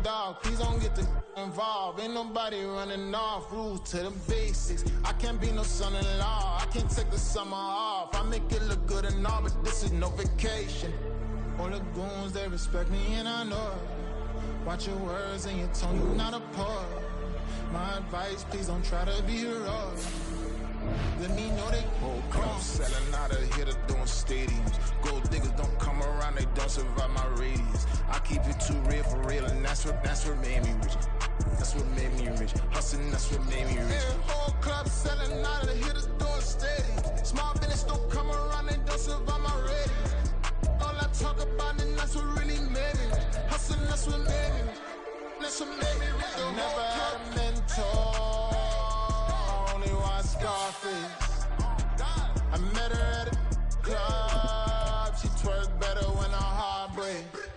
dog, please don't get the involved. Ain't nobody running off, rules to the basics. I can't be no son-in-law, I can't take the summer off. I make it look good and all, but this is no vacation. All the goons, they respect me and I know it. Watch your words and your tone, you're not a poet. My advice, please don't try to be heroic. Let me know they whole club selling out of here to doing stadiums. Gold diggers don't come around, they don't survive my radius. I keep it too real for real, and that's what made me rich. That's what made me rich. Hustling, that's what made me rich. Yeah, whole club selling out of here to doing stadiums. Small business don't come around, they don't survive my radius. All I talk about, and that's what really made me rich. Hustling, that's what made me rich. That's what made me rich. I never had a mentor. Scarface. I met her at a club. She twerk better when her heart breaks.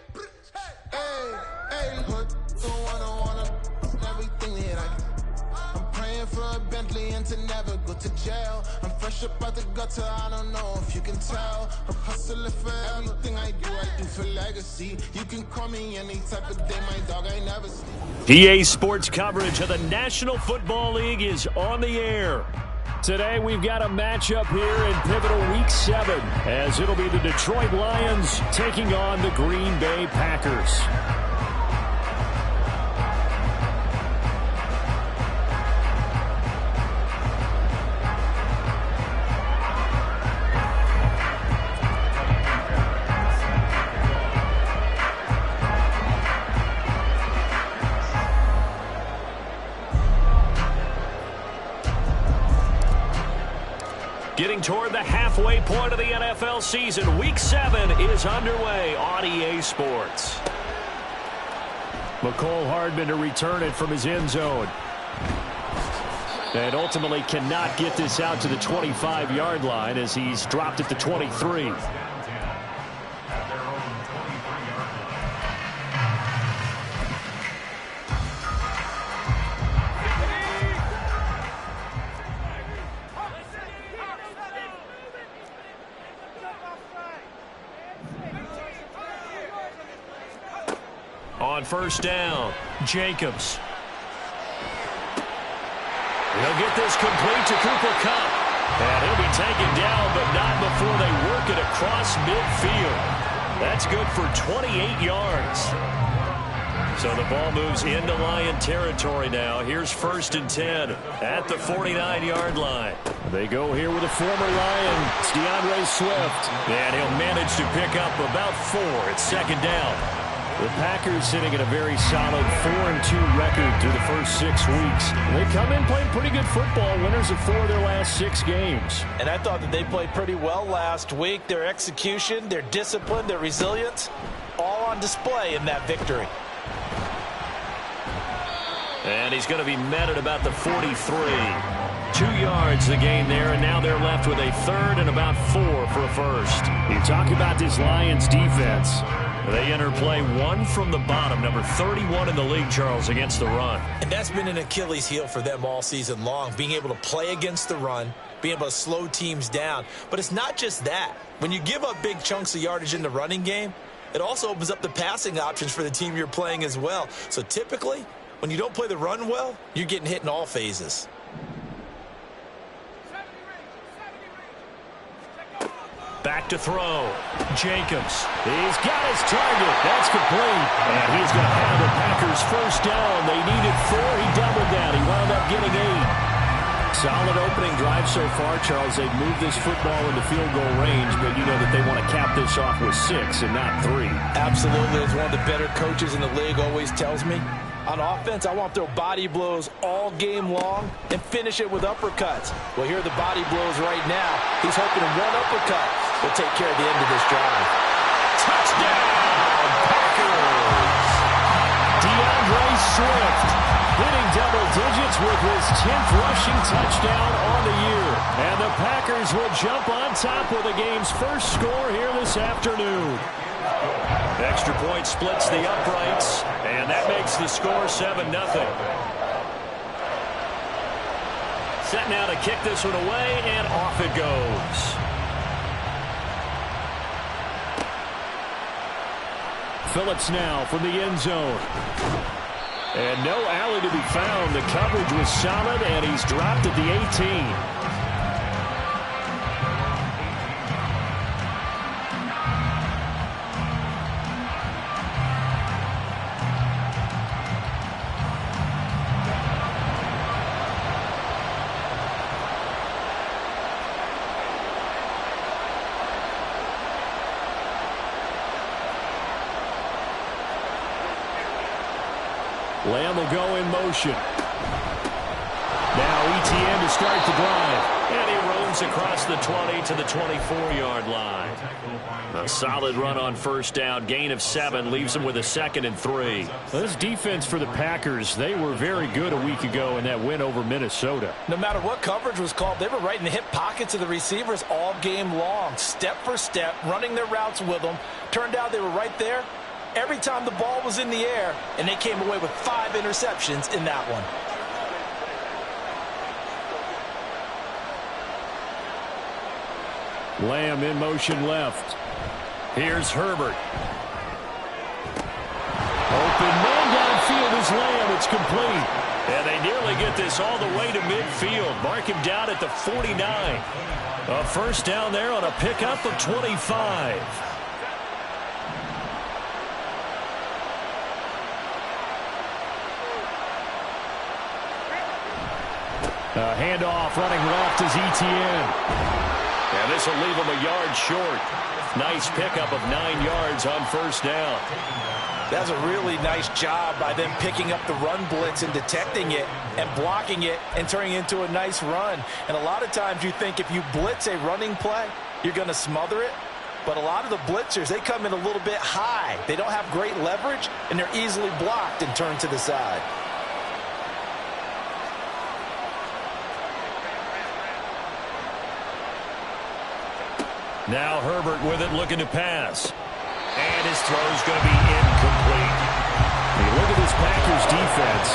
Hey, put the one everything that I get. I'm praying for a Bentley and to never go to jail. I'm fresh up out the gutter, I don't know if you can tell. I'm hustling for everything I do for legacy. You can call me any type of day, my dog, I never sleep. PA Sports coverage of the National Football League is on the air. Today we've got a matchup here in pivotal Week 7 as it'll be the Detroit Lions taking on the Green Bay Packers. Getting toward the halfway point of the NFL season, Week 7 is underway on EA Sports. Mecole Hardman to return it from his end zone. And ultimately cannot get this out to the 25-yard line as he's dropped at the 23. On first down, Jacobs. He'll get this complete to Cooper Kupp. And he'll be taken down, but not before they work it across midfield. That's good for 28 yards. So the ball moves into Lion territory now. Here's 1st and 10 at the 49-yard line. They go here with a former Lion, it's DeAndre Swift. And he'll manage to pick up about 4 at 2nd down. The Packers sitting at a very solid 4-2 record through the first 6 weeks. They come in playing pretty good football, winners of 4 of their last 6 games. And I thought that they played pretty well last week. Their execution, their discipline, their resilience, all on display in that victory. And he's going to be met at about the 43. 2 yards the gain there, and now they're left with a 3rd and about 4 for a first. You talk about this Lions defense. They enter play 1 from the bottom, number 31 in the league, Charles, against the run. And that's been an Achilles heel for them all season long, being able to play against the run, being able to slow teams down. But it's not just that. When you give up big chunks of yardage in the running game, it also opens up the passing options for the team you're playing as well. So typically, when you don't play the run well, you're getting hit in all phases. Back to throw. Jacobs. He's got his target. That's complete. And he's going to have the Packers first down. They needed 4. He doubled that. He wound up getting 8. Solid opening drive so far, Charles. They've moved this football into field goal range, but you know that they want to cap this off with 6 and not 3. Absolutely. As one of the better coaches in the league always tells me, on offense, I want to throw body blows all game long and finish it with uppercuts. Well, here are the body blows right now. He's hoping one uppercut will take care of the end of this drive. Touchdown, Packers! DeAndre Swift hitting double digits with his 10th rushing touchdown on the year. And the Packers will jump on top with the game's first score here this afternoon. Extra point splits the uprights, and that makes the score 7-0. Set now to kick this one away, and off it goes. Phillips now from the end zone. And no alley to be found. The coverage was solid, and he's dropped at the 18. Lamb will go in motion. Now Etienne to start the drive. And he roams across the 20 to the 24-yard line. A solid run on first down. Gain of 7 leaves him with a 2nd and 3. This defense for the Packers, they were very good a week ago in that win over Minnesota. No matter what coverage was called, they were right in the hip pockets of the receivers all game long. Step for step, running their routes with them. Turned out they were right there every time the ball was in the air, and they came away with 5 interceptions in that one. Lamb in motion left. Here's Herbert. Open man downfield is Lamb. It's complete. And they nearly get this all the way to midfield. Mark him down at the 49. A first down there on a pickup of 25. A handoff running left is Etienne. And this will leave him a yard short. Nice pickup of 9 yards on first down. That's a really nice job by them picking up the run blitz and detecting it and blocking it and turning it into a nice run. And a lot of times you think if you blitz a running play, you're going to smother it. But a lot of the blitzers, they come in a little bit high. They don't have great leverage, and they're easily blocked and turned to the side. Now Herbert with it, looking to pass. And his throw's going to be incomplete. You look at this Packers defense.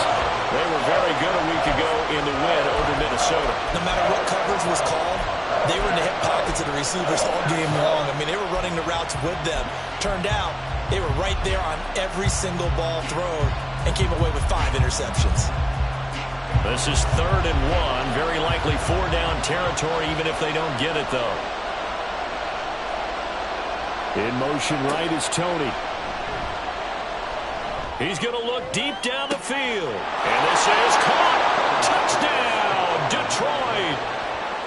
They were very good a week ago in the win over Minnesota. No matter what coverage was called, they were in the hip pockets of the receivers all game long. I mean, they were running the routes with them. Turned out, they were right there on every single ball thrown and came away with 5 interceptions. This is 3rd and 1. Very likely 4-down territory, even if they don't get it, though. In motion right is Tony. He's going to look deep down the field. And this is caught. Touchdown, Detroit.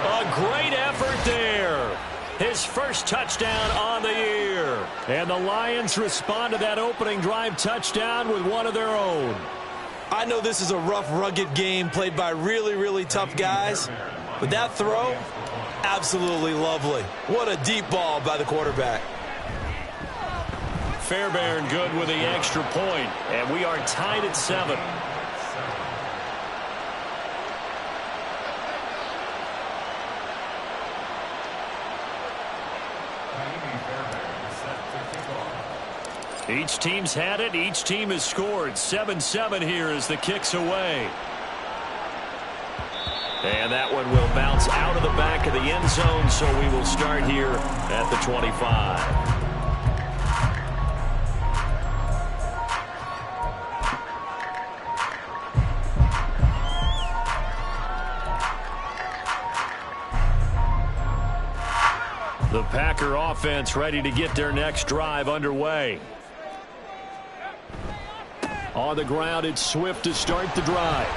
A great effort there. His first touchdown on the year. And the Lions respond to that opening drive touchdown with one of their own. I know this is a rough, rugged game played by really, really tough guys. But that throw, absolutely lovely. What a deep ball by the quarterback. Fairbairn good with the extra point, and we are tied at 7. Each team's had it. Each team has scored. 7-7 here as the kick's away. And that one will bounce out of the back of the end zone, so we will start here at the 25. The Packer offense ready to get their next drive underway. On the ground, it's Swift to start the drive.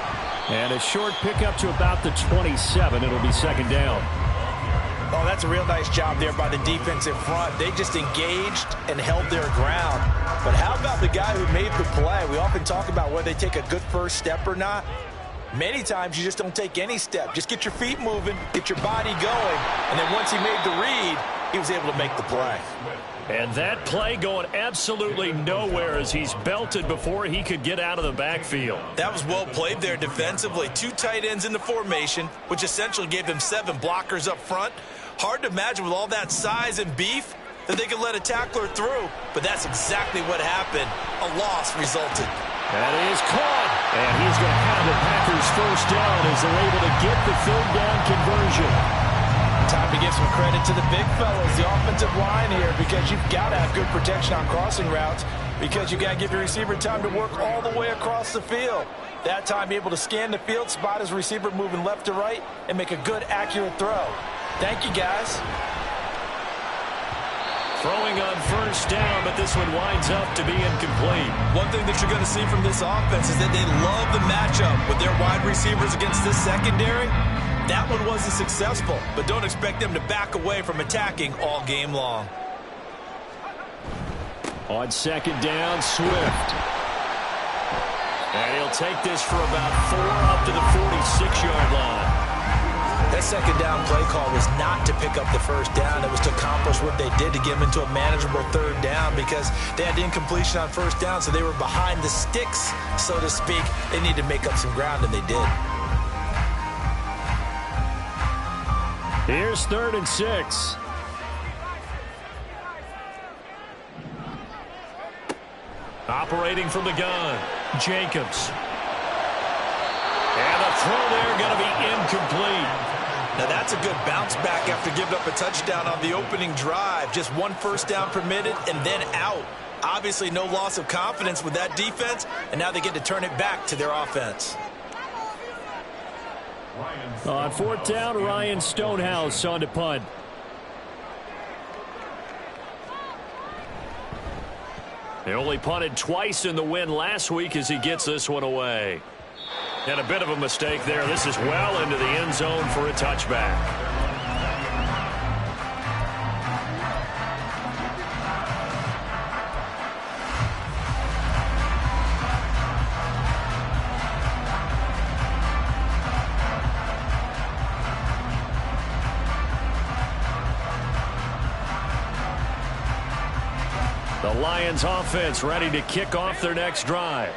And a short pickup to about the 27. It'll be 2nd down. Oh, that's a real nice job there by the defense in front. They just engaged and held their ground. But how about the guy who made the play? We often talk about whether they take a good first step or not. Many times you just don't take any step. Just get your feet moving, get your body going, and then once he made the read, he was able to make the play. And that play going absolutely nowhere as he's belted before he could get out of the backfield. That was well played there defensively. 2 tight ends in the formation, which essentially gave them 7 blockers up front. Hard to imagine with all that size and beef that they could let a tackler through, but that's exactly what happened. A loss resulted. That is caught, and he's going to have the Packers first down as they're able to get the 3rd down conversion. Time to give some credit to the big fellas, the offensive line here, because you've got to have good protection on crossing routes. because you got to give your receiver time to work all the way across the field. That time, be able to scan the field, spot his receiver moving left to right, and make a good, accurate throw. Thank you, guys. Throwing on first down, but this one winds up to be incomplete. One thing that you're going to see from this offense is that they love the matchup with their wide receivers against this secondary. That one wasn't successful, but don't expect them to back away from attacking all game long. On second down, Swift. And he'll take this for about 4 up to the 46-yard line. That second down play call was not to pick up the first down. It was to accomplish what they did to get them into a manageable third down because they had the incompletion on first down, so they were behind the sticks, so to speak. They needed to make up some ground, and they did. Here's 3rd and 6. Operating from the gun, Jacobs. And the throw there going to be incomplete. Now that's a good bounce back after giving up a touchdown on the opening drive. Just 1 first down permitted and then out. Obviously no loss of confidence with that defense, and now they get to turn it back to their offense. On 4th down, Ryan Stonehouse on to punt. They only punted twice in the win last week as he gets this one away. And a bit of a mistake there. This is well into the end zone for a touchback. The Lions offense ready to kick off their next drive.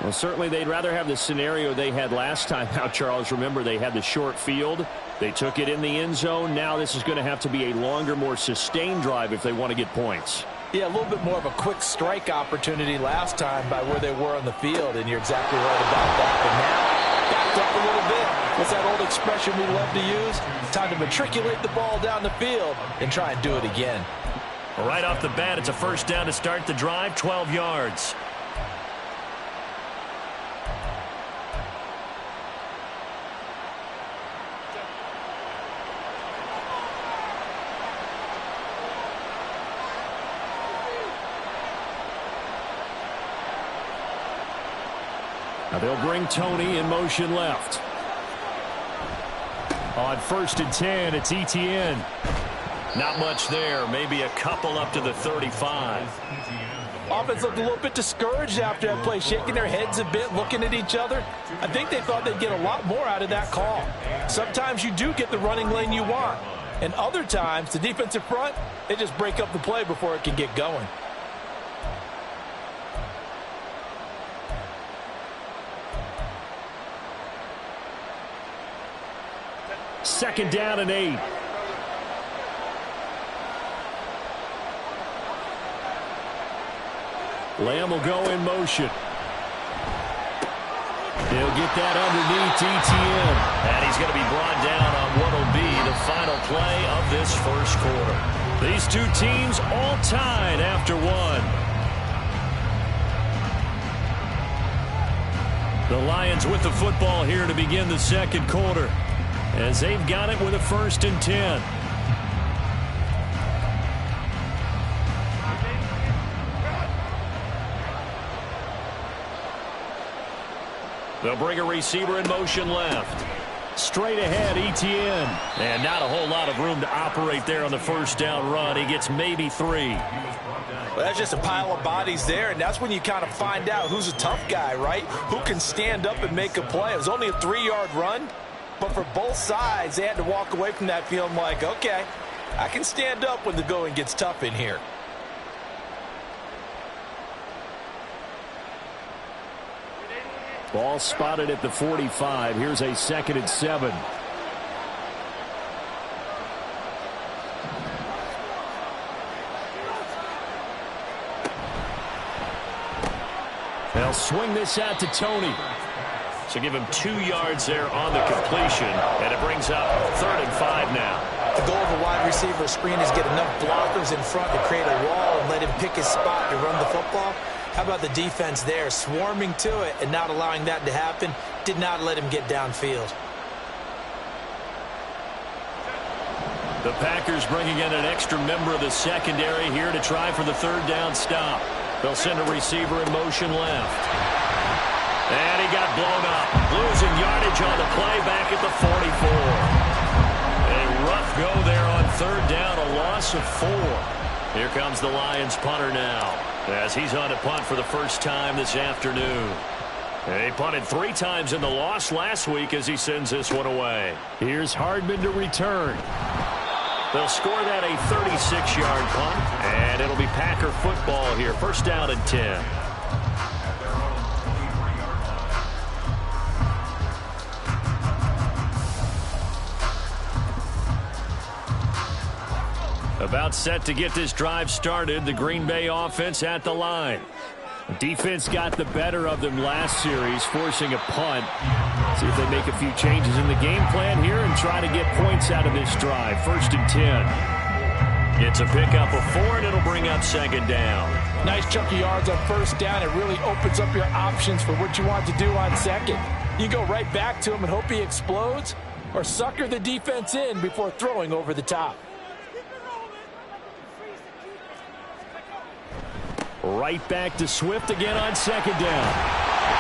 Well, certainly they'd rather have the scenario they had last time out, Charles. Remember, they had the short field. They took it in the end zone. Now this is going to have to be a longer, more sustained drive if they want to get points. Yeah, a little bit more of a quick strike opportunity last time by where they were on the field, and you're exactly right about that. But now, backed up a little bit. What's that old expression we love to use? Time to matriculate the ball down the field and try and do it again. Right off the bat, it's a first down to start the drive, 12 yards. Now they'll bring Tony in motion left. On 1st and 10, it's Etienne. Not much there. Maybe a couple up to the 35. Offense looked a little bit discouraged after that play, shaking their heads a bit, looking at each other. I think they thought they'd get a lot more out of that call. Sometimes you do get the running lane you want. And other times, the defensive front, they just break up the play before it can get going. Second down and 8. Lamb will go in motion. He'll get that underneath Etienne. And he's going to be brought down on what will be the final play of this first quarter. These two teams all tied after one. The Lions with the football here to begin the second quarter, as they've got it with a 1st and 10. They'll bring a receiver in motion left. Straight ahead, Etienne. And not a whole lot of room to operate there on the first down run. He gets maybe 3. Well, that's just a pile of bodies there, and that's when you kind of find out who's a tough guy, right? Who can stand up and make a play. It was only a 3-yard run, but for both sides, they had to walk away from that feeling like, okay, I can stand up when the going gets tough in here. Ball spotted at the 45. Here's a 2nd and 7. They'll swing this out to Tony. So give him 2 yards there on the completion, and it brings up 3rd and 5 now. The goal of a wide receiver screen is get enough blockers in front to create a wall and let him pick his spot to run the football. How about the defense there, swarming to it and not allowing that to happen? Did not let him get downfield. The Packers bringing in an extra member of the secondary here to try for the third down stop. They'll send a receiver in motion left. And he got blown up. Losing yardage on the play back at the 44. A rough go there on third down, a loss of 4. Here comes the Lions punter now, as he's on to punt for the first time this afternoon. He punted 3 times in the loss last week as he sends this one away. Here's Hardman to return. They'll score that a 36-yard punt, and it'll be Packer football here. First down and 10. About set to get this drive started. The Green Bay offense at the line. Defense got the better of them last series, forcing a punt. See if they make a few changes in the game plan here and try to get points out of this drive. First and 10. It's a pickup of 4, and it'll bring up second down. Nice chunk of yards on first down. It really opens up your options for what you want to do on second. You go right back to him and hope he explodes, or sucker the defense in before throwing over the top. Right back to Swift again on second down.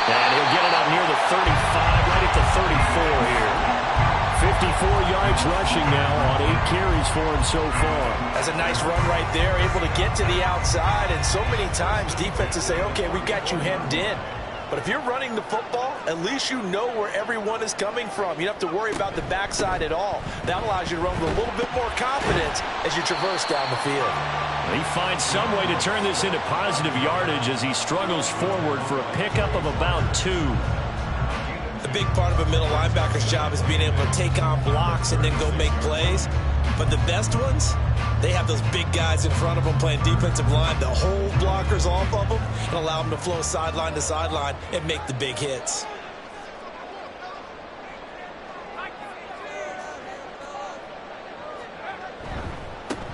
And he'll get it up near the 35, right at the 34 here. 54 yards rushing now on 8 carries for him so far. That's a nice run right there, able to get to the outside. And so many times defenses say, okay, we've got you hemmed in. But if you're running the football, at least you know where everyone is coming from. You don't have to worry about the backside at all. That allows you to run with a little bit more confidence as you traverse down the field. He finds some way to turn this into positive yardage as he struggles forward for a pickup of about 2. The big part of a middle linebacker's job is being able to take on blocks and then go make plays. But the best ones, they have those big guys in front of them playing defensive line to hold blockers off of them and allow them to flow sideline to sideline and make the big hits.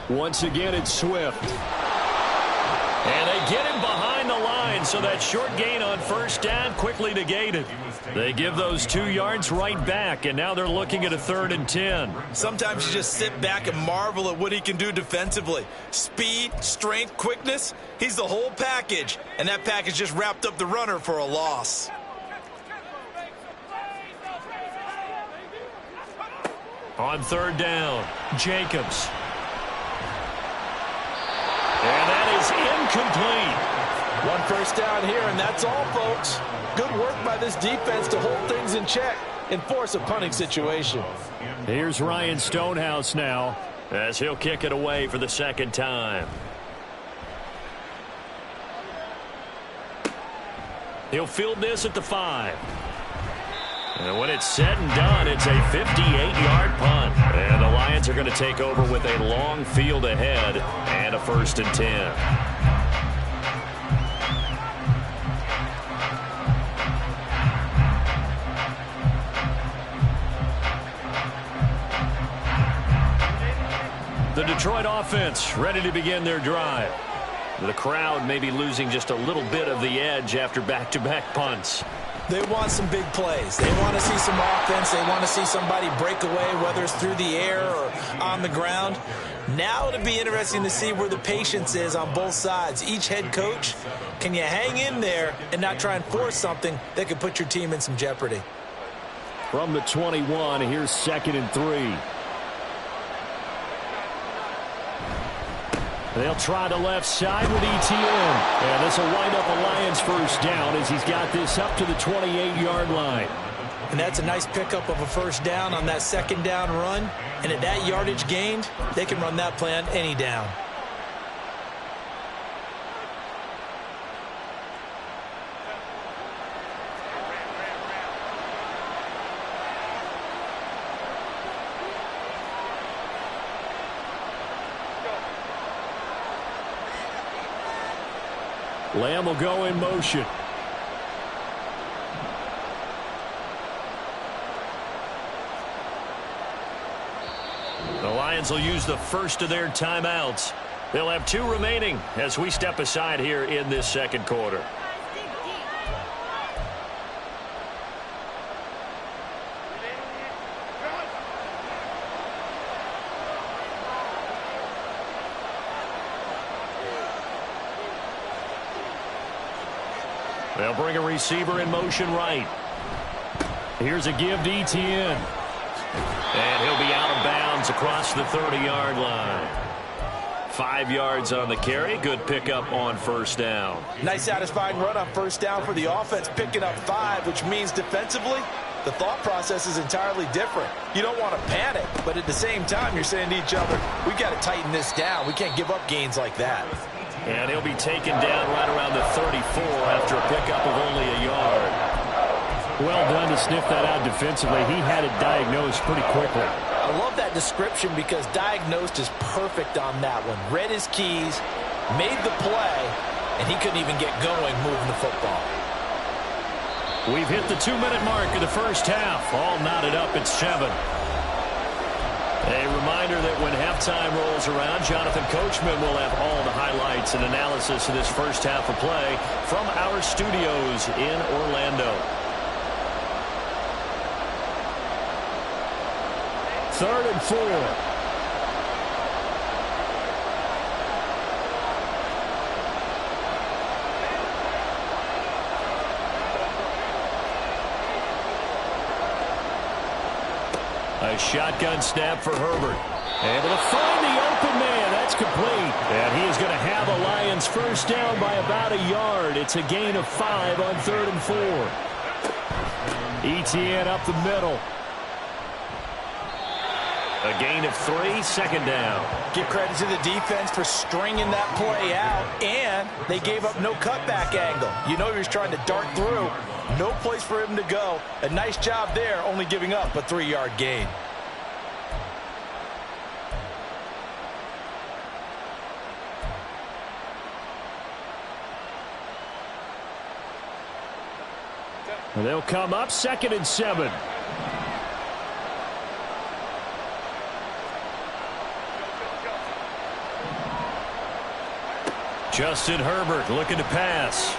Once again, it's Swift. And they get him behind the line, so that short gain on first down quickly negated. They give those 2 yards right back, and now they're looking at a 3rd and 10. Sometimes you just sit back and marvel at what he can do defensively. Speed, strength, quickness, he's the whole package. And that package just wrapped up the runner for a loss. On 3rd down, Jacobs. And that is incomplete. 1 first down here, and that's all, folks. Good work by this defense to hold things in check and force a punting situation. Here's Ryan Stonehouse now as he'll kick it away for the 2nd time. He'll field this at the 5. And when it's said and done, it's a 58-yard punt. And the Lions are going to take over with a long field ahead and a 1st and 10. The Detroit offense ready to begin their drive. The crowd may be losing just a little bit of the edge after back-to-back punts. They want some big plays. They want to see some offense. They want to see somebody break away, whether it's through the air or on the ground. Now it'll be interesting to see where the patience is on both sides. Each head coach, can you hang in there and not try and force something that could put your team in some jeopardy? From the 21, here's 2nd and 3. They'll try the left side with ETN. And this will wind up a Lions first down as he's got this up to the 28-yard line. And that's a nice pickup of a first down on that 2nd down run. And at that yardage gained, they can run that play on any down. Lamb will go in motion. The Lions will use the first of their timeouts. They'll have 2 remaining as we step aside here in this second quarter. They'll bring a receiver in motion right. Here's a give to Etienne. And he'll be out of bounds across the 30-yard line. 5 yards on the carry. Good pickup on first down. Nice satisfying run on first down for the offense, picking up 5, which means defensively, the thought process is entirely different. You don't want to panic, but at the same time, you're saying to each other, we've got to tighten this down. We can't give up gains like that. And he'll be taken down right around the 34 after a pickup of only a yard. Well done to sniff that out defensively. He had it diagnosed pretty quickly. I love that description because diagnosed is perfect on that one. Read his keys, made the play, and he couldn't even get going moving the football. We've hit the 2-minute mark of the first half. All knotted up at 7. A reminder that when halftime rolls around, Jonathan Coachman will have all the highlights and analysis of this first half of play from our studios in Orlando. 3rd and 4. A shotgun snap for Herbert. Able to find the open man. That's complete. And he is going to have a Lions first down by about a yard. It's a gain of 5 on 3rd and 4. Etienne up the middle. A gain of 3, second down. Give credit to the defense for stringing that play out, and they gave up no cutback angle. You know he was trying to dart through. No place for him to go. A nice job there, only giving up a 3-yard gain. They'll come up 2nd and 7. Justin Herbert looking to pass.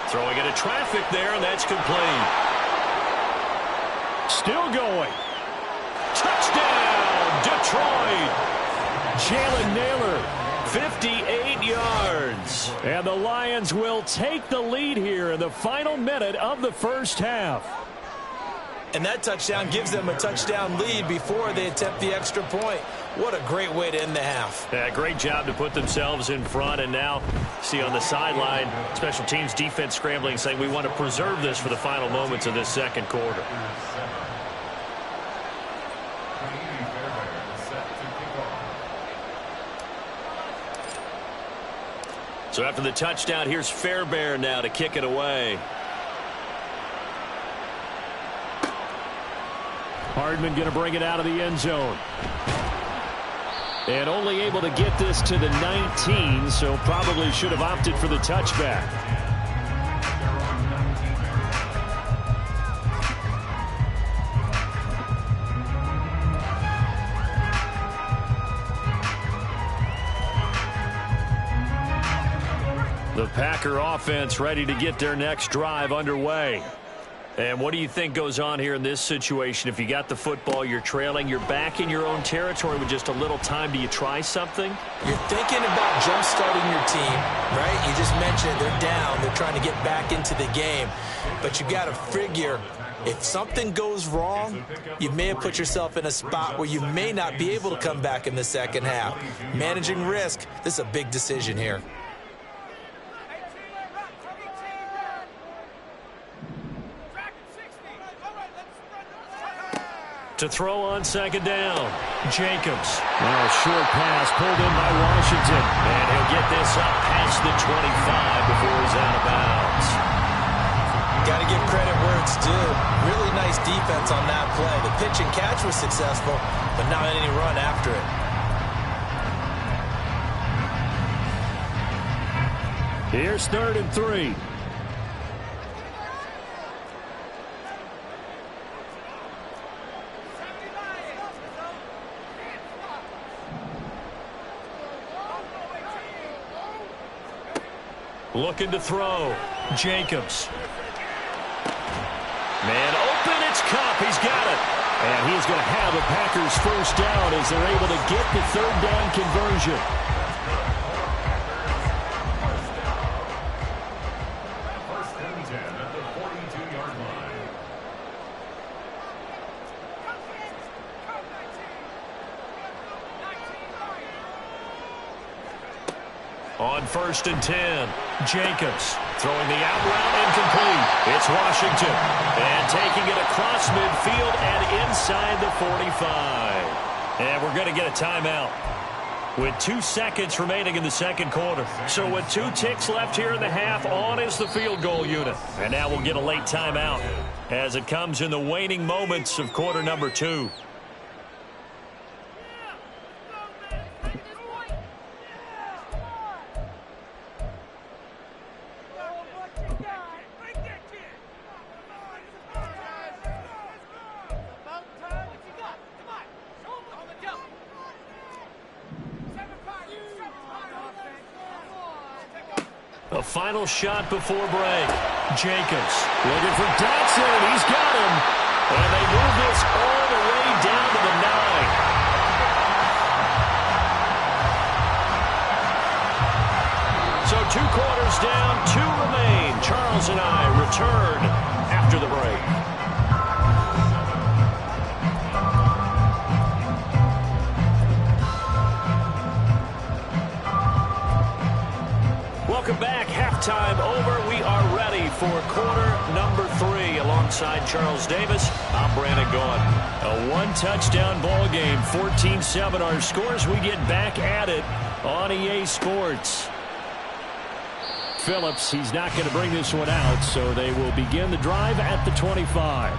Throwing into traffic there, and that's complete. Still going. Touchdown, Detroit. Jalen Nailor, 58 yards. And the Lions will take the lead here in the final minute of the first half. And that touchdown gives them a touchdown lead before they attempt the extra point. What a great way to end the half. Yeah, great job to put themselves in front. And now, see on the sideline, special teams defense scrambling, saying we want to preserve this for the final moments of this second quarter. So after the touchdown, here's Fairbairn now to kick it away. Hardman going to bring it out of the end zone. And only able to get this to the 19, so probably should have opted for the touchback. The Packer offense ready to get their next drive underway. And what do you think goes on here in this situation? If you got the football, you're trailing, you're back in your own territory with just a little time. Do you try something? You're thinking about jump-starting your team, right? You just mentioned they're down. They're trying to get back into the game. But you got to figure if something goes wrong, you may have put yourself in a spot where you may not be able to come back in the second half. Managing risk, this is a big decision here. To throw on second down, Jacobs. Now a short pass pulled in by Washington. And he'll get this up past the 25 before he's out of bounds. Got to give credit where it's due. Really nice defense on that play. The pitch and catch was successful, but not any run after it. Here's 3rd and 3. Looking to throw. Jacobs. Man open, it's Kupp. He's got it. And he's going to have the Packers first down as they're able to get the third down conversion. First and 10 at the 42-yard line. On first and 10, Jacobs throwing the out route incomplete. It's Washington. And taking it across midfield and inside the 45. And we're going to get a timeout with 2 seconds remaining in the second quarter. So with 2 ticks left here in the half, on is the field goal unit. And now we'll get a late timeout as it comes in the waning moments of quarter number 2. A final shot before break. Jacobs looking for Dotson, and he's got him. And they move this all the way down to the 9. So 2 quarters down, 2 remain. Charles and I return after the break. Welcome back. Halftime over. We are ready for quarter number 3. Alongside Charles Davis, I'm Brandon Gaudin. A 1-touchdown ball game, 14-7 our scores. We get back at it on EA Sports. Phillips, he's not going to bring this one out, so they will begin the drive at the 25.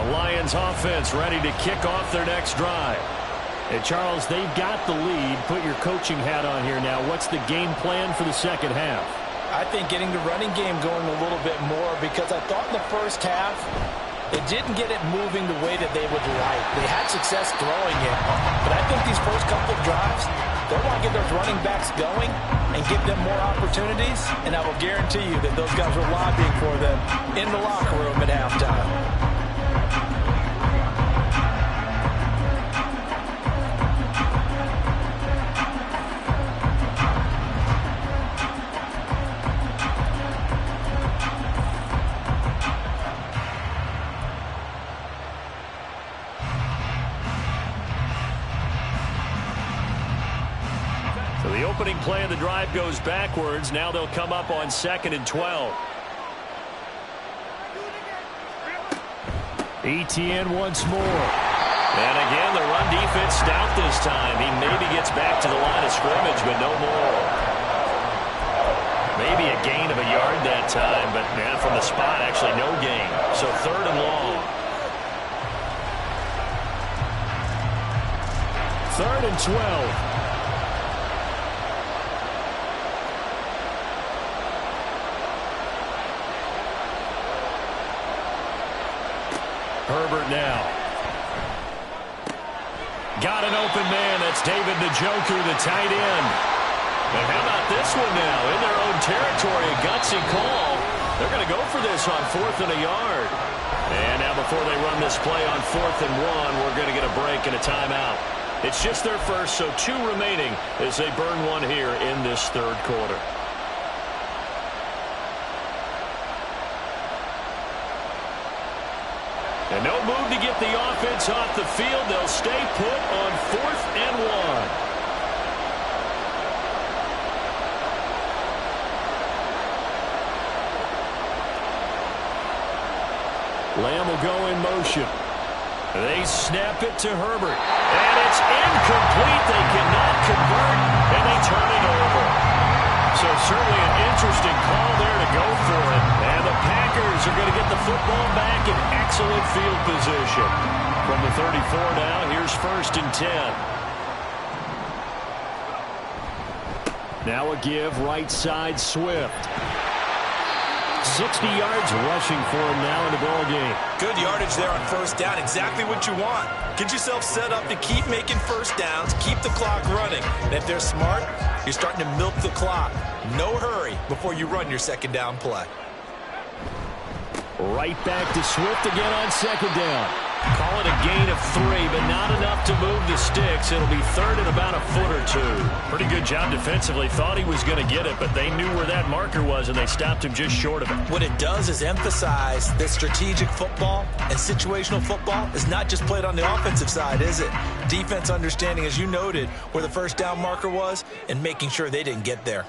Lions offense ready to kick off their next drive. And Charles, they've got the lead. Put your coaching hat on here now. What's the game plan for the second half? I think getting the running game going a little bit more, because I thought in the first half they didn't get it moving the way that they would like. They had success throwing it, but I think these first couple of drives, they want to get those running backs going and give them more opportunities, and I will guarantee you that those guys were lobbying for them in the locker room at halftime. The opening play of the drive goes backwards. Now they'll come up on 2nd and 12. Etienne once more. And again, the run defense stout this time. He maybe gets back to the line of scrimmage, but no more. Maybe a gain of a yard that time, but man, from the spot, actually no gain. So 3rd and long. 3rd and 12. Herbert now. Got an open man. That's David Njoku, the tight end. And how about this one now? In their own territory, a gutsy call. They're going to go for this on 4th and a yard. And now before they run this play on 4th and 1, we're going to get a break and a timeout. It's just their first, so 2 remaining as they burn one here in this 3rd quarter. And no move to get the offense off the field. They'll stay put on 4th and 1. Lamb will go in motion. They snap it to Herbert. And it's incomplete. They cannot convert, and they turn it over. So certainly an interesting call there to go for it. And the Packers are going to get the football back in excellent field position. From the 34 now, here's 1st and 10. Now a give right side Swift. 60 yards rushing for him now in the ball game. Good yardage there on first down. Exactly what you want. Get yourself set up to keep making first downs, keep the clock running. And if they're smart, you're starting to milk the clock. No hurry before you run your second down play. Right back to Swift again on second down. Call it a gain of 3, but not enough to move the sticks. It'll be third and about a foot or two. Pretty good job defensively. Thought he was going to get it, but they knew where that marker was, and they stopped him just short of it. What it does is emphasize that strategic football and situational football is not just played on the offensive side, is it? Defense understanding, as you noted, where the first down marker was and making sure they didn't get there.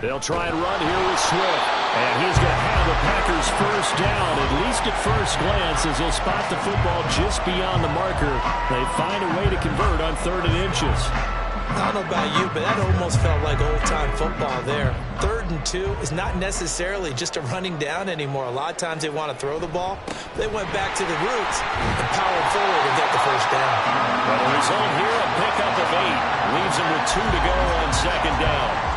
They'll try and run here with Swift. And he's going to have the Packers first down, at least at first glance, as they'll spot the football just beyond the marker. They find a way to convert on 3rd and inches. I don't know about you, but that almost felt like old-time football there. 3rd and 2 is not necessarily just a running down anymore. A lot of times they want to throw the ball. They went back to the roots and powered forward and get the first down. Well, the result here, a pickup of 8. Leaves them with 2 to go on second down.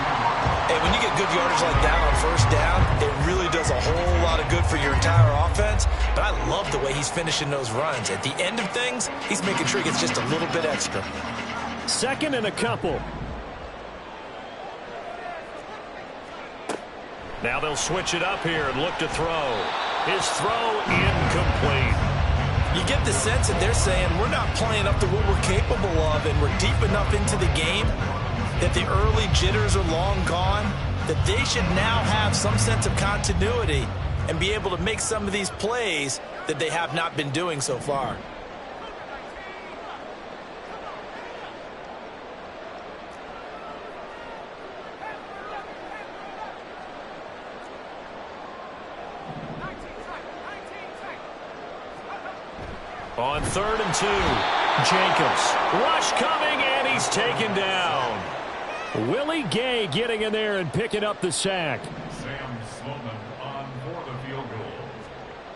Hey, when you get good yardage like that on first down, it really does a whole lot of good for your entire offense. But I love the way he's finishing those runs. At the end of things, he's making sure he gets just a little bit extra. 2nd and a couple. Now they'll switch it up here and look to throw. His throw incomplete. You get the sense that they're saying we're not playing up to what we're capable of, and we're deep enough into the game that the early jitters are long gone, that they should now have some sense of continuity and be able to make some of these plays that they have not been doing so far. On 3rd and 2, Jacobs. Rush coming, and he's taken down. Willie Gay getting in there and picking up the sack. Sam Sloman on for the field goal.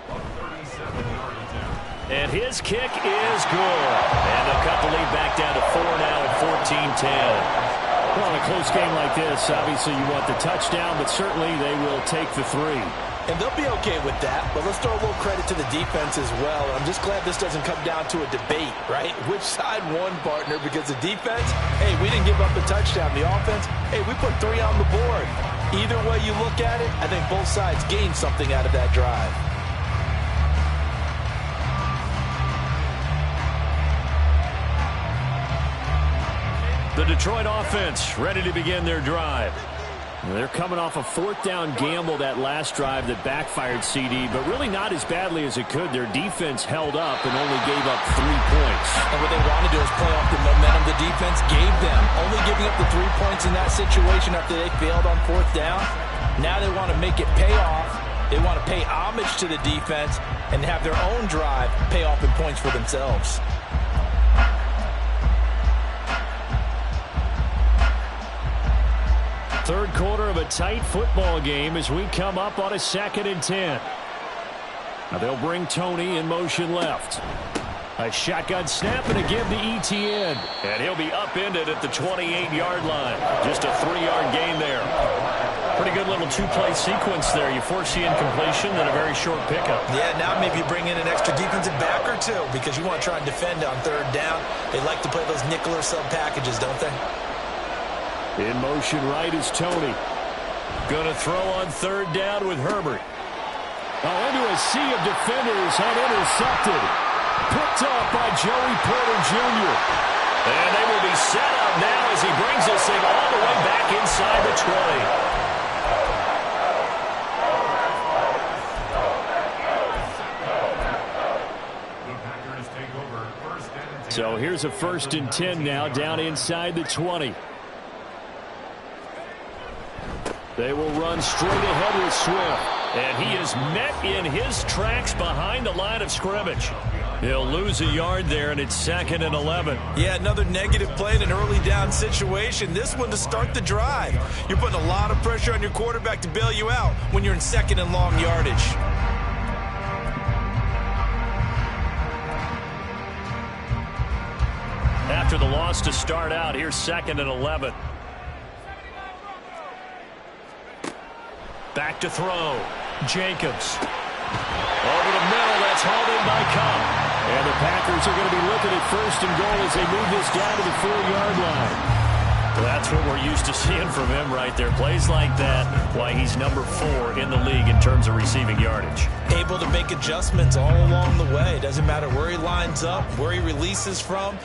A 37-yard attempt. And his kick is good. And they'll cut the lead back down to 4 now at 14-10. Well, in a close game like this, obviously you want the touchdown, but certainly they will take the 3. And they'll be okay with that, but let's throw a little credit to the defense as well. I'm just glad this doesn't come down to a debate, right? Which side won, partner? Because the defense, hey, we didn't give up a touchdown. The offense, hey, we put 3 on the board. Either way you look at it, I think both sides gained something out of that drive. The Detroit offense ready to begin their drive. They're coming off a 4th down gamble that last drive that backfired CD, but really not as badly as it could. Their defense held up and only gave up 3 points. And what they want to do is play off the momentum the defense gave them. Only giving up the 3 points in that situation after they failed on 4th down. Now they want to make it pay off. They want to pay homage to the defense and have their own drive pay off in points for themselves. Third quarter of a tight football game as we come up on a 2nd and 10. Now they'll bring Tony in motion left. A shotgun snap and a give to ETN. And he'll be upended at the 28-yard line. Just a 3-yard gain there. Pretty good little 2-play sequence there. You force the incompletion, then a very short pickup. Yeah, now maybe you bring in an extra defensive back or 2 because you want to try and defend on 3rd down. They like to play those nickel or sub packages, don't they? In motion right is Tony. Going to throw on 3rd down with Herbert. Oh, into a sea of defenders and intercepted. Picked up by Joey Porter Jr. And they will be set up now as he brings this thing all the way back inside the 20. The Packers take over 1st and 10. So here's a 1st and 10 now down inside the 20. They will run straight ahead with Swift. And he is met in his tracks behind the line of scrimmage. He'll lose a yard there, and it's 2nd and 11. Yeah, another negative play in an early down situation. This one to start the drive. You're putting a lot of pressure on your quarterback to bail you out when you're in 2nd and long yardage. After the loss to start out, here's 2nd and 11. Back to throw. Jacobs. Over the middle, that's hauled in by Cup. And the Packers are going to be looking at 1st and goal as they move this down to the 4-yard line. That's what we're used to seeing from him right there. Plays like that, why he's number 4 in the league in terms of receiving yardage. Able to make adjustments all along the way. Doesn't matter where he lines up, where he releases from.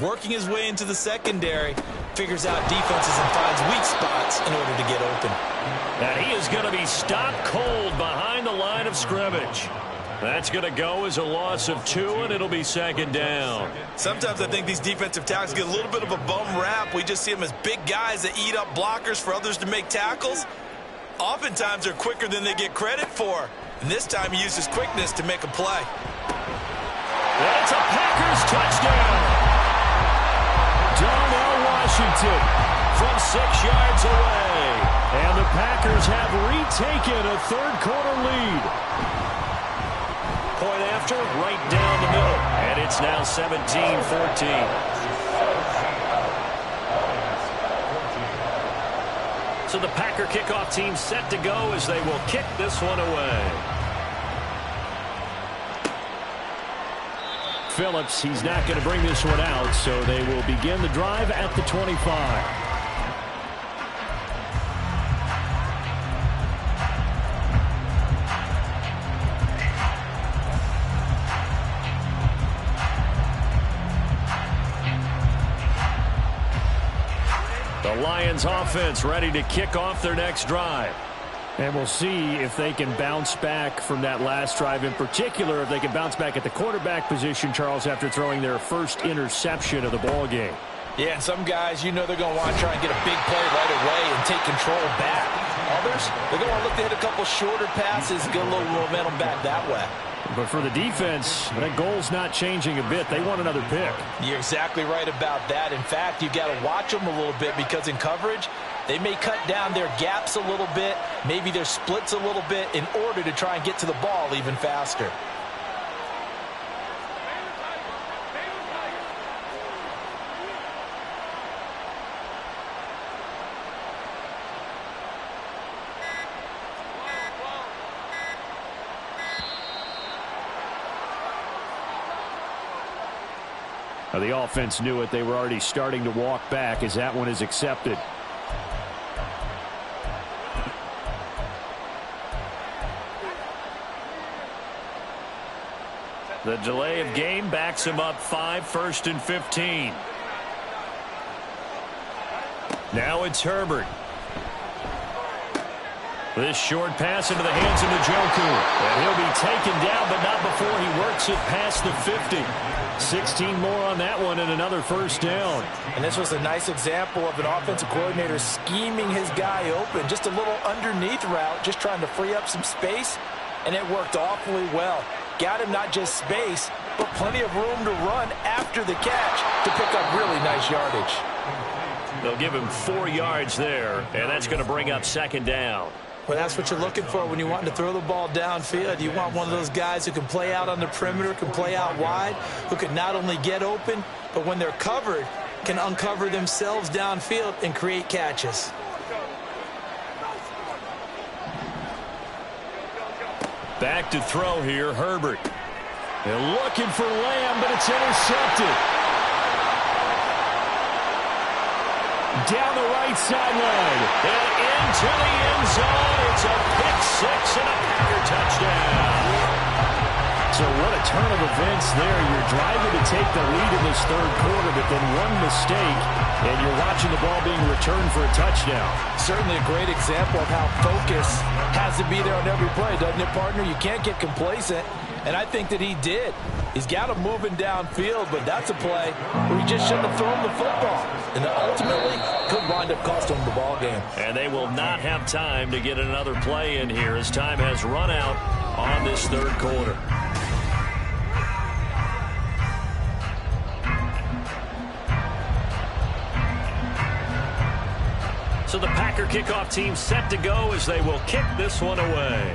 Working his way into the secondary, figures out defenses and finds weak spots in order to get open. And he is going to be stopped cold behind the line of scrimmage. That's going to go as a loss of 2, and it'll be 2nd down. Sometimes I think these defensive tackles get a little bit of a bum rap. We just see them as big guys that eat up blockers for others to make tackles. Oftentimes they're quicker than they get credit for. And this time he uses quickness to make a play. That's a Packers touchdown. Darnell Washington from 6 yards away. And the Packers have retaken a 3rd-quarter lead. Point after, right down the middle. And it's now 17-14. So the Packer kickoff team set to go as they will kick this one away. Phillips, he's not going to bring this one out, so they will begin the drive at the 25. The Lions offense ready to kick off their next drive. And we'll see if they can bounce back from that last drive, in particular if they can bounce back at the quarterback position, Charles, after throwing their first interception of the ball game. Yeah, and some guys, you know they're going to want to try and get a big play right away and take control back. Others, they're going to want to look to hit a couple shorter passes, get a little momentum back that way. But for the defense, that goal's not changing a bit. They want another pick. You're exactly right about that. In fact, you've got to watch them a little bit because in coverage, they may cut down their gaps a little bit, maybe their splits a little bit in order to try and get to the ball even faster. The offense knew it. They were already starting to walk back as that one is accepted. The delay of game backs him up 5, 1st and 15. Now it's Herbert. This short pass into the hands of Njoku. And he'll be taken down, but not before he works it past the 50. 16 more on that one and another 1st down. And this was a nice example of an offensive coordinator scheming his guy open. Just a little underneath route, just trying to free up some space, and it worked awfully well. Got him not just space, but plenty of room to run after the catch to pick up really nice yardage. They'll give him 4 yards there, and that's going to bring up 2nd down. Well, that's what you're looking for when you want to throw the ball downfield. You want one of those guys who can play out on the perimeter, can play out wide, who can not only get open, but when they're covered, can uncover themselves downfield and create catches. Back to throw here, Herbert. They're looking for Lamb, but it's intercepted. Down the right sideline and into the end zone. It's a pick-6 and a Packer touchdown. So what a turn of events there. You're driving to take the lead in this 3rd quarter, but then one mistake, and you're watching the ball being returned for a touchdown. Certainly a great example of how focus has to be there on every play, doesn't it, partner? You can't get complacent, and I think that he did. He's got him moving downfield, but that's a play where he just shouldn't have thrown the football. And ultimately, could wind up costing him the ball game. And they will not have time to get another play in here as time has run out on this 3rd quarter. So the Packer kickoff team set to go as they will kick this one away.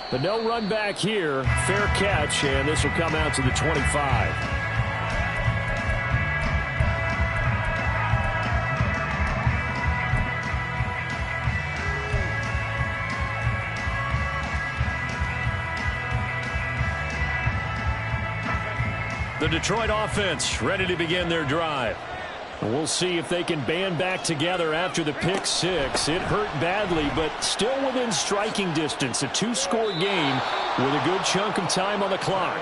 But no run back here. Fair catch, and this will come out to the 25. The Detroit offense ready to begin their drive. We'll see if they can band back together after the pick six. It hurt badly, but still within striking distance. A two-score game with a good chunk of time on the clock.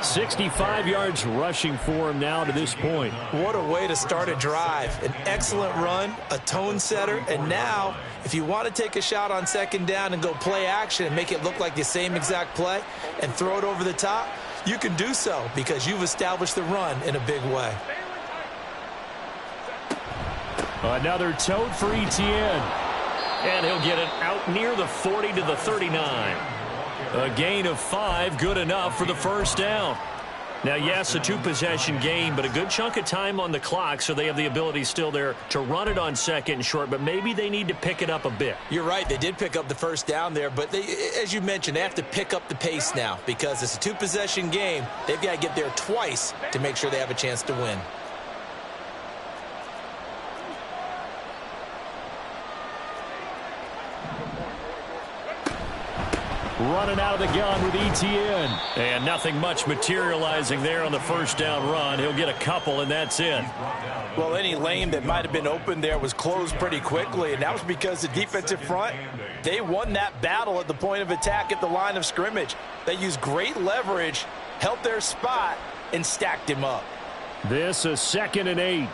65 yards rushing for him now to this point. What a way to start a drive. An excellent run, a tone setter, and now if you want to take a shot on second down and go play action and make it look like the same exact play and throw it over the top, you can do so because you've established the run in a big way. Another tote for Etienne. And he'll get it out near the 40 to the 39. A gain of 5, good enough for the first down. Now, yes, a two-possession game, but a good chunk of time on the clock, so they have the ability still there to run it on second and short, but maybe they need to pick it up a bit. You're right. They did pick up the first down there, but they, as you mentioned, they have to pick up the pace now because it's a two-possession game. They've got to get there twice to make sure they have a chance to win. Running out of the gun with Etienne. And nothing much materializing there on the first down run. He'll get a couple, and that's it. Well, any lane that might have been open there was closed pretty quickly, and that was because the defensive front, they won that battle at the point of attack at the line of scrimmage. They used great leverage, held their spot, and stacked him up. This is 2nd and 8.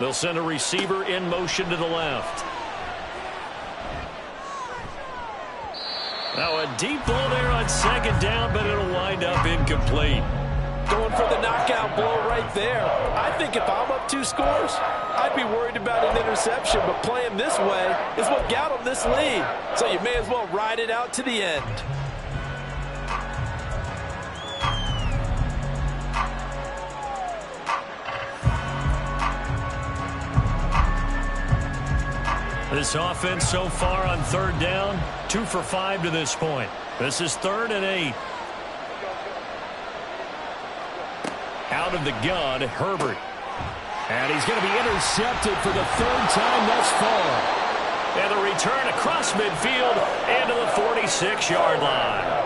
They'll send a receiver in motion to the left. Now a deep ball there on second down, but it'll wind up incomplete. Going for the knockout blow right there. I think if I'm up 2 scores, I'd be worried about an interception, but playing this way is what got them this lead. So you may as well ride it out to the end. This offense so far on third down, 2 for 5 to this point. This is 3rd and 8. Out of the gun, Herbert. And he's going to be intercepted for the 3rd time thus far. And the return across midfield into the 46-yard line.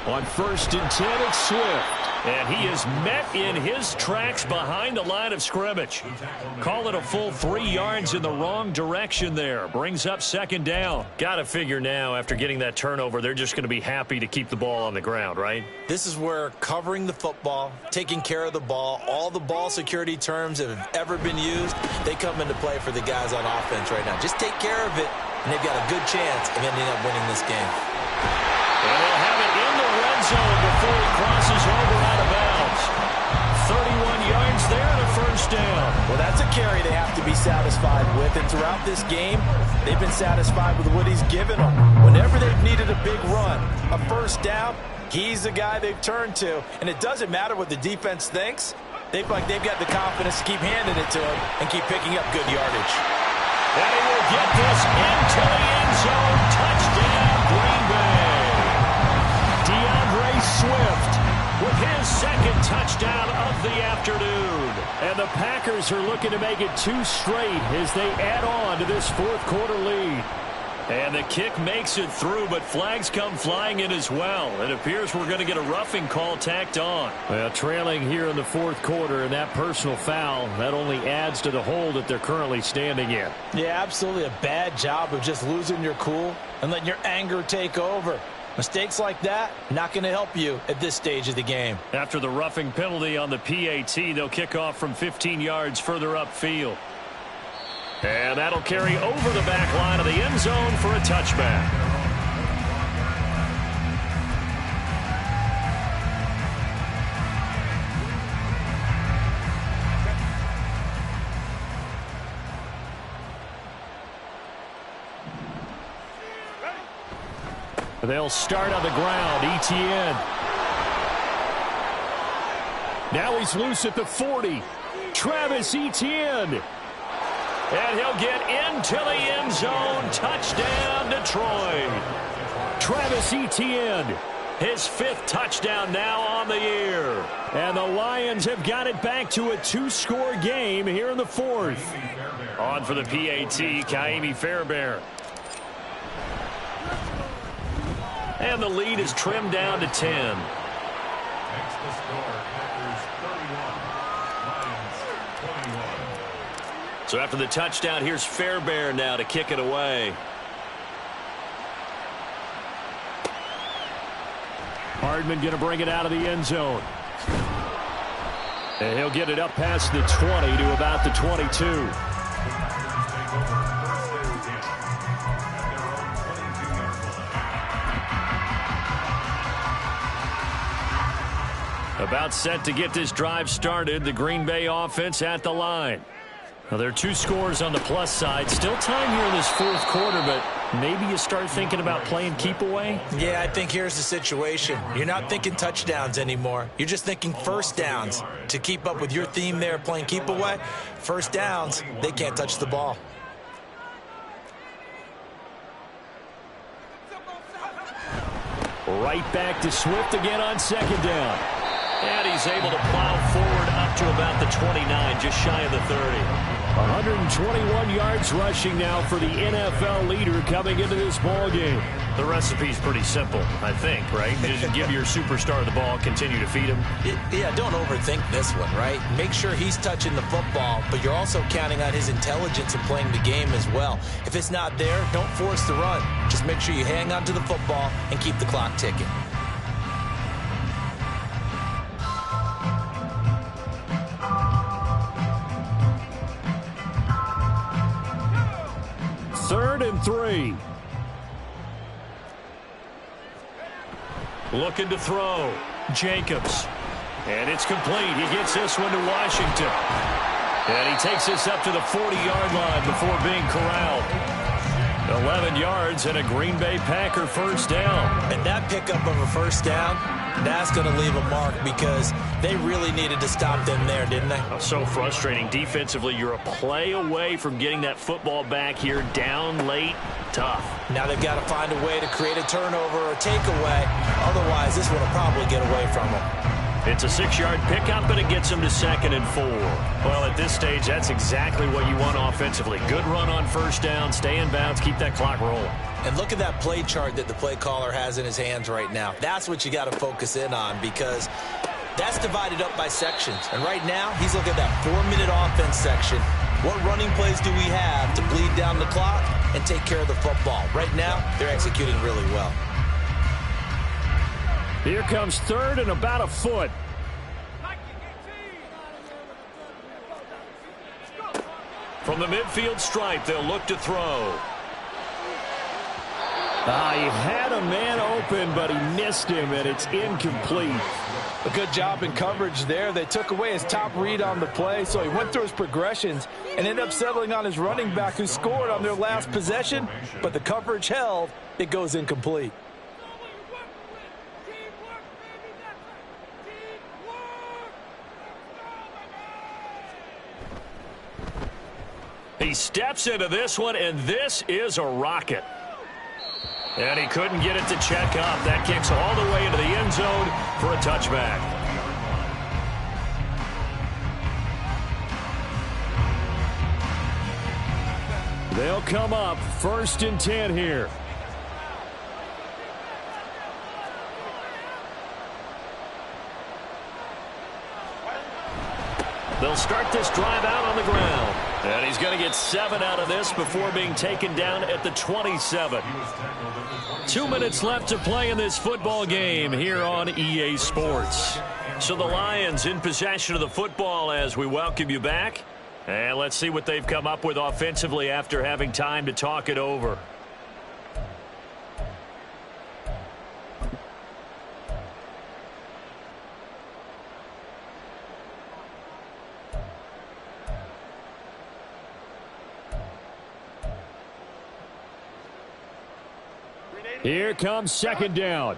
On 1st and 10, it's Swift. And he is met in his tracks behind the line of scrimmage. Call it a full 3 yards in the wrong direction there. Brings up 2nd down. Got to figure now, after getting that turnover, they're just going to be happy to keep the ball on the ground, right? This is where covering the football, taking care of the ball, all the ball security terms that have ever been used, they come into play for the guys on offense right now. Just take care of it, and they've got a good chance of ending up winning this game. And they'll have it in the red zone before he crosses over out of bounds. 31 yards there and a first down. Well, that's a carry they have to be satisfied with. And throughout this game, they've been satisfied with what he's given them. Whenever they've needed a big run, a first down, he's the guy they've turned to. And it doesn't matter what the defense thinks. They've got the confidence to keep handing it to him and keep picking up good yardage. And he will get this into the end zone. Touchdown, Green Bay. DeAndre Swift with his 2nd touchdown of the afternoon. And the Packers are looking to make it 2 straight as they add on to this 4th quarter lead. And the kick makes it through, but flags come flying in as well. It appears we're going to get a roughing call tacked on. Well, trailing here in the 4th quarter, and that personal foul, that only adds to the hole that they're currently standing in. Yeah, absolutely a bad job of just losing your cool and letting your anger take over. Mistakes like that, not going to help you at this stage of the game. After the roughing penalty on the PAT, they'll kick off from 15 yards further upfield. And that'll carry over the back line of the end zone for a touchback. They'll start on the ground. Etienne. Now he's loose at the 40. Travis Etienne. And he'll get into the end zone. Touchdown, Detroit. Travis Etienne, his 5th touchdown now on the year. And the Lions have got it back to a 2-score game here in the 4th. On for the PAT, Ka'imi Fairbairn. And the lead is trimmed down to 10. Makes the score, Packers 31, Lions 21. So after the touchdown, here's Fairbairn now to kick it away. Hardman going to bring it out of the end zone. And he'll get it up past the 20 to about the 22. About set to get this drive started. The Green Bay offense at the line. Now, there are 2 scores on the plus side. Still time here in this 4th quarter, but maybe you start thinking about playing keep away? Yeah, I think here's the situation. You're not thinking touchdowns anymore. You're just thinking first downs. To keep up with your theme there, playing keep away, first downs, they can't touch the ball. Right back to Swift again on 2nd down. And he's able to plow forward up to about the 29, just shy of the 30. 121 yards rushing now for the NFL leader coming into this ball game. The recipe's pretty simple, I think, right? Just give your superstar the ball, continue to feed him. Yeah, don't overthink this one, right? Make sure he's touching the football, but you're also counting on his intelligence in playing the game as well. If it's not there, don't force the run. Just make sure you hang on to the football and keep the clock ticking. Third and 3. Looking to throw. Jacobs. And it's complete. He gets this one to Washington. And he takes this up to the 40-yard line before being corralled. 11 yards and a Green Bay Packer first down. And that pickup of a first down, that's going to leave a mark because they really needed to stop them there, didn't they? Oh, so frustrating. Defensively, you're a play away from getting that football back here down late. Tough. Now they've got to find a way to create a turnover or takeaway. Otherwise, this one will probably get away from them. It's a 6-yard pickup, and it gets him to 2nd and 4. Well, at this stage, that's exactly what you want offensively. Good run on first down, stay in bounds, keep that clock rolling. And look at that play chart that the play caller has in his hands right now. That's what you got to focus in on because that's divided up by sections. And right now, he's looking at that 4-minute offense section. What running plays do we have to bleed down the clock and take care of the football? Right now, they're executing really well. Here comes 3rd and about a foot. From the midfield stripe, they'll look to throw. He had a man open, but he missed him, and it's incomplete. A good job in coverage there. They took away his top read on the play, so he went through his progressions and ended up settling on his running back who scored on their last possession, but the coverage held. It goes incomplete. He steps into this one, and this is a rocket. And he couldn't get it to check up. That kicks all the way into the end zone for a touchback. They'll come up 1st and 10 here. They'll start this drive out on the ground. And he's going to get 7 out of this before being taken down at the 27. 2 minutes left to play in this football game here on EA Sports. So the Lions in possession of the football as we welcome you back. And let's see what they've come up with offensively after having time to talk it over. Here comes 2nd down.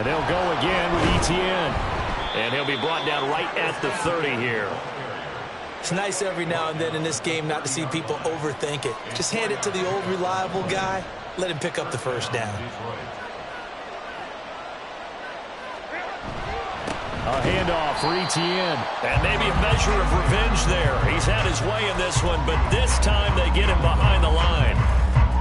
And they'll go again with Etienne. And he'll be brought down right at the 30 here. It's nice every now and then in this game not to see people overthink it. Just hand it to the old reliable guy. Let him pick up the first down. A handoff for Etienne. And maybe a measure of revenge there. He's had his way in this one, but this time they get him behind the line.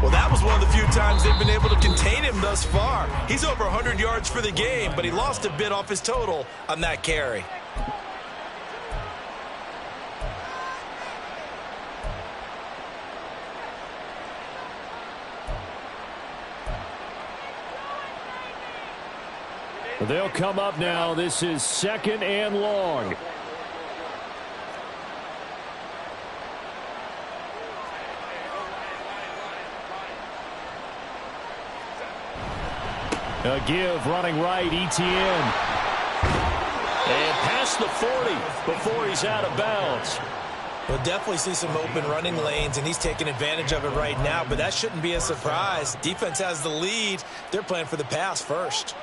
Well, that was one of the few times they've been able to contain him thus far. He's over 100 yards for the game, but he lost a bit off his total on that carry. They'll come up now. This is 2nd and long. A give running right, Etienne. And past the 40 before he's out of bounds. We'll definitely see some open running lanes, and he's taking advantage of it right now, but that shouldn't be a surprise. Defense has the lead. They're playing for the pass first.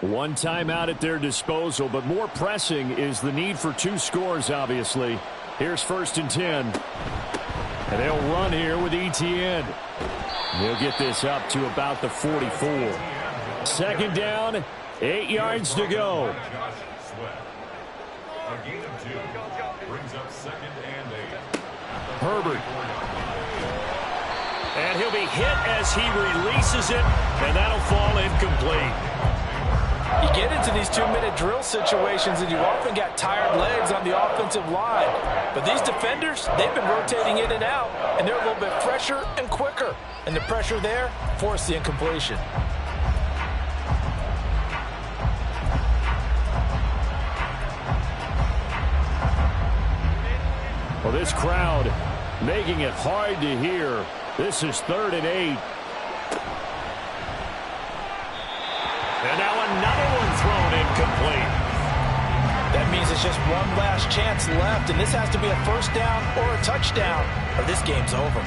One timeout at their disposal, but more pressing is the need for 2 scores, obviously. Here's 1st and 10. And they'll run here with Etienne. They'll get this up to about the 44. 2nd down, 8 yards to go. A gain of 2 brings up 2nd and 8. Herbert. And he'll be hit as he releases it, and that'll fall incomplete. You get into these 2-minute drill situations and you often got tired legs on the offensive line. But these defenders, they've been rotating in and out, and they're a little bit fresher and quicker. And the pressure there forced the incompletion. Well, this crowd making it hard to hear. This is 3rd and 8. And now another one thrown incomplete. That means it's just one last chance left, and this has to be a first down or a touchdown, or this game's over.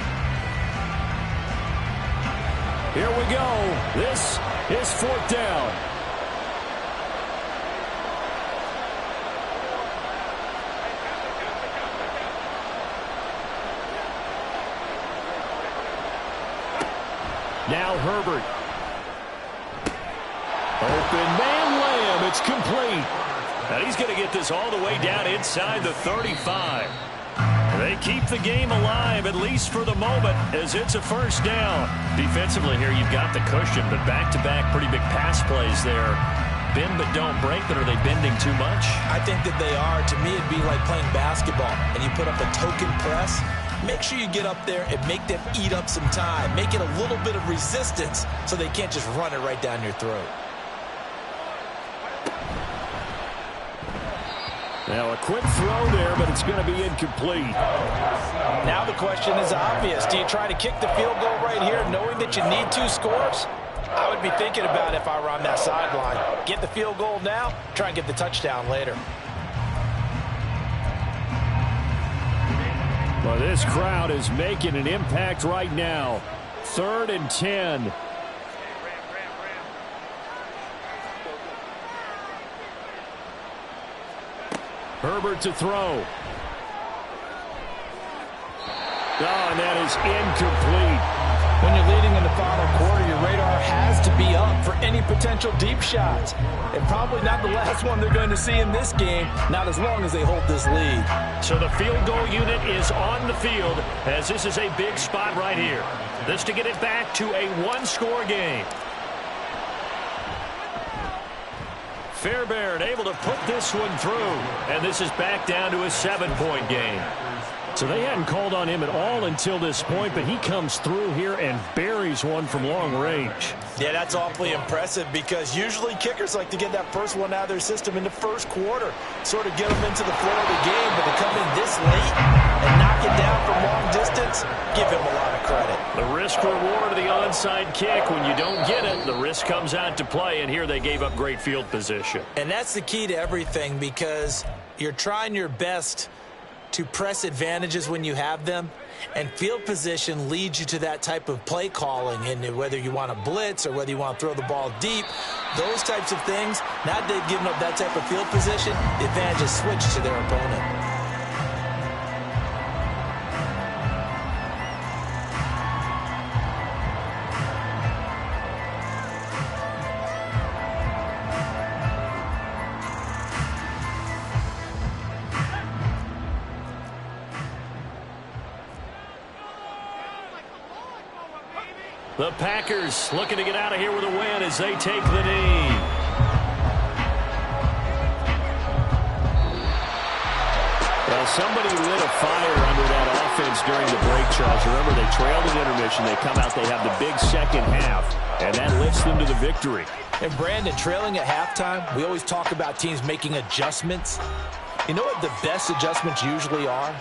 Here we go. This is 4th down. Now Herbert. Open man Lamb. It's complete. And he's going to get this all the way down inside the 35. They keep the game alive, at least for the moment, as it's a first down. Defensively here, you've got the cushion, but back-to-back pretty big pass plays there. Bend but don't break, but are they bending too much? I think that they are. To me, it'd be like playing basketball, and you put up a token press. Make sure you get up there and make them eat up some time. Make it a little bit of resistance so they can't just run it right down your throat. Now a quick throw there, but it's going to be incomplete. Now the question is obvious. Do you try to kick the field goal right here knowing that you need 2 scores? I would be thinking about it if I were on that sideline. Get the field goal now, try and get the touchdown later. Well, this crowd is making an impact right now. 3rd and 10. Herbert to throw. Oh, and that is incomplete. When you're leading in the final quarter, your radar has to be up for any potential deep shots. And probably not the last one they're going to see in this game, not as long as they hold this lead. So the field goal unit is on the field, as this is a big spot right here. This to get it back to a 1-score game. Fairbairn able to put this one through, and this is back down to a 7-point game. So they hadn't called on him at all until this point, but he comes through here and buries one from long range. Yeah, that's awfully impressive because usually kickers like to get that first one out of their system in the first quarter, sort of get them into the flow of the game, but to come in this late and knock it down from long distance, give him a lot of credit. The risk reward of the onside kick. When you don't get it, the risk comes out to play, and here they gave up great field position. And that's the key to everything, because you're trying your best to press advantages when you have them, and field position leads you to that type of play calling, and whether you want to blitz or whether you want to throw the ball deep, those types of things. Now that they've given up that type of field position, the advantage is switched to their opponent. The Packers looking to get out of here with a win as they take the knee. Well, somebody lit a fire under that offense during the break, Charles. Remember, they trailed at intermission. They come out, they have the big second half, and that lifts them to the victory. And, Brandon, trailing at halftime, we always talk about teams making adjustments. You know what the best adjustments usually are?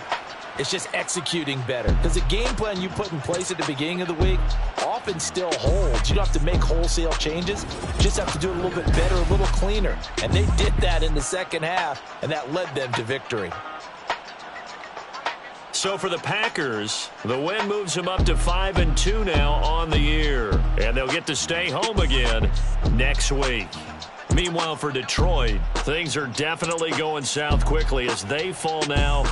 It's just executing better. Because the game plan you put in place at the beginning of the week often still holds. You don't have to make wholesale changes. You just have to do it a little bit better, a little cleaner. And they did that in the second half, and that led them to victory. So for the Packers, the win moves them up to 5-2 now on the year. And they'll get to stay home again next week. Meanwhile, for Detroit, things are definitely going south quickly as they fall now